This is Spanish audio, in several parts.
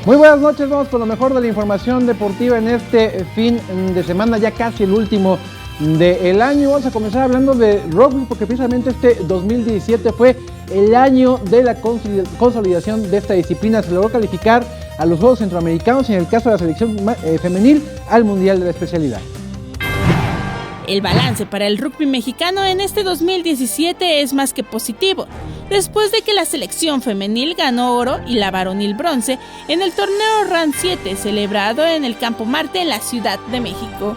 Muy buenas noches, vamos con lo mejor de la información deportiva en este fin de semana, ya casi el último del año. Vamos a comenzar hablando de rugby porque precisamente este 2017 fue el año de la consolidación de esta disciplina. Se logró calificar a los Juegos Centroamericanos y en el caso de la selección femenil al Mundial de la especialidad. El balance para el rugby mexicano en este 2017 es más que positivo, después de que la selección femenil ganó oro y la varonil bronce en el torneo RAN 7 celebrado en el Campo Marte en la Ciudad de México.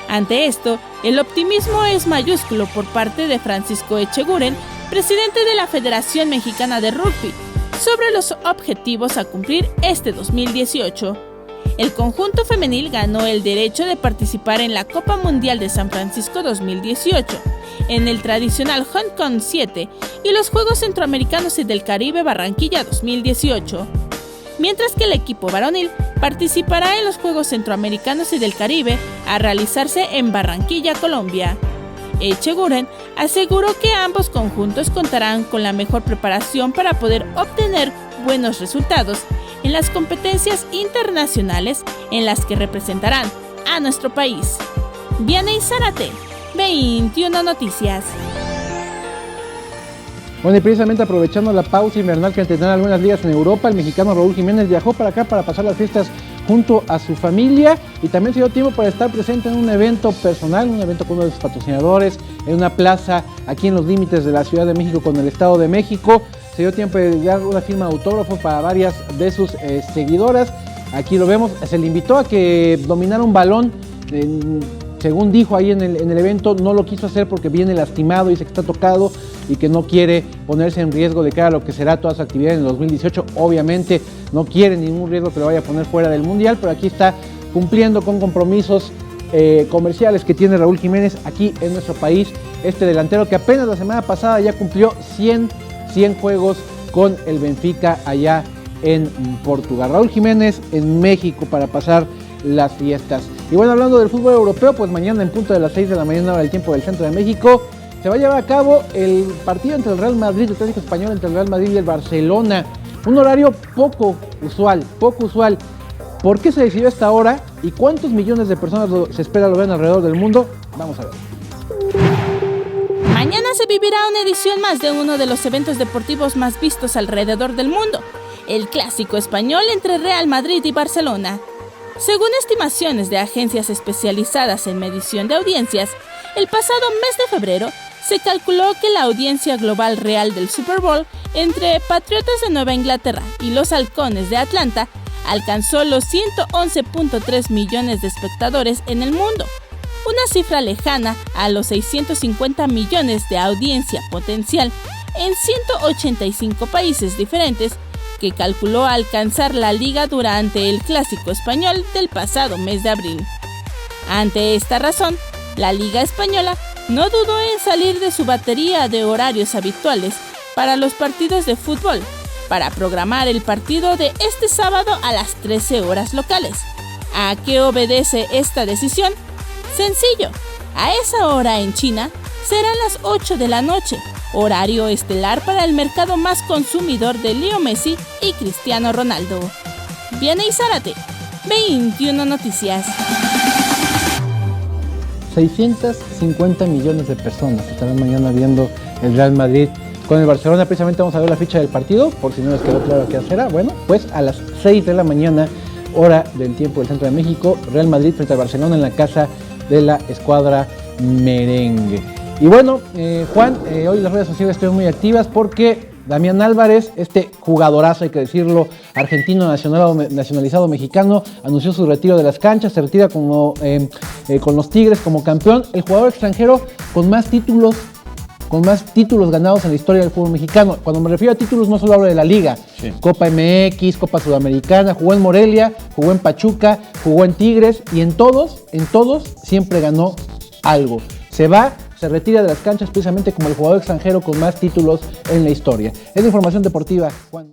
Ante esto, el optimismo es mayúsculo por parte de Francisco Echeguren, presidente de la Federación Mexicana de Rugby, sobre los objetivos a cumplir este 2018. El conjunto femenil ganó el derecho de participar en la Copa Mundial de San Francisco 2018, en el tradicional Hong Kong 7 y los Juegos Centroamericanos y del Caribe Barranquilla 2018, mientras que el equipo varonil participará en los Juegos Centroamericanos y del Caribe a realizarse en Barranquilla, Colombia. Echeguren aseguró que ambos conjuntos contarán con la mejor preparación para poder obtener buenos resultados en las competencias internacionales en las que representarán a nuestro país. Vianey Zárate, 21 Noticias. Bueno, y precisamente aprovechando la pausa invernal que tendrán algunas ligas en Europa, el mexicano Raúl Jiménez viajó para acá para pasar las fiestas junto a su familia y también se dio tiempo para estar presente en un evento personal, un evento con uno de sus patrocinadores, en una plaza aquí en los límites de la Ciudad de México con el Estado de México. Se dio tiempo de dar una firma de autógrafo para varias de sus seguidoras. Aquí lo vemos, se le invitó a que dominara un balón, según dijo ahí en el evento, no lo quiso hacer porque viene lastimado, dice que está tocado y que no quiere ponerse en riesgo de cara a lo que será toda su actividad en el 2018. Obviamente no quiere ningún riesgo que lo vaya a poner fuera del Mundial, pero aquí está cumpliendo con compromisos comerciales que tiene Raúl Jiménez aquí en nuestro país. Este delantero que apenas la semana pasada ya cumplió 100 juegos con el Benfica allá en Portugal. Raúl Jiménez en México para pasar las fiestas. Y bueno, hablando del fútbol europeo, pues mañana en punto de las 6 de la mañana hora del tiempo del centro de México se va a llevar a cabo el partido entre el Real Madrid, el clásico español entre el Real Madrid y el Barcelona. Un horario poco usual. ¿Por qué se decidió esta hora y cuántos millones de personas se espera lo vean alrededor del mundo? Vamos a ver. Mañana se vivirá una edición más de uno de los eventos deportivos más vistos alrededor del mundo, el clásico español entre Real Madrid y Barcelona. Según estimaciones de agencias especializadas en medición de audiencias, el pasado mes de febrero se calculó que la audiencia global real del Super Bowl entre Patriotas de Nueva Inglaterra y los Halcones de Atlanta alcanzó los 111.3 millones de espectadores en el mundo, una cifra lejana a los 650 millones de audiencia potencial en 185 países diferentes que calculó alcanzar la liga durante el Clásico Español del pasado mes de abril. Ante esta razón, la Liga Española no dudó en salir de su batería de horarios habituales para los partidos de fútbol, para programar el partido de este sábado a las 13 horas locales. ¿A qué obedece esta decisión? Sencillo, a esa hora en China serán las 8 de la noche, horario estelar para el mercado más consumidor de Leo Messi y Cristiano Ronaldo. Vianey Zárate, 21 Noticias. 650 millones de personas estarán mañana viendo el Real Madrid con el Barcelona. Precisamente vamos a ver la ficha del partido, por si no les quedó claro qué será. Bueno, pues a las 6 de la mañana, hora del tiempo del centro de México, Real Madrid frente al Barcelona en la casa de la escuadra merengue. Y bueno, Juan, hoy las redes sociales estuvieron muy activas porque Damián Álvarez, este jugadorazo, hay que decirlo, argentino nacionalizado mexicano, anunció su retiro de las canchas, se retira con los Tigres como campeón, el jugador extranjero con más títulos ganados en la historia del fútbol mexicano. Cuando me refiero a títulos no solo hablo de la liga, sí. Copa MX, Copa Sudamericana, jugó en Morelia, jugó en Pachuca, jugó en Tigres y en todos siempre ganó algo. Se retira de las canchas precisamente como el jugador extranjero con más títulos en la historia. Es información deportiva, Juan.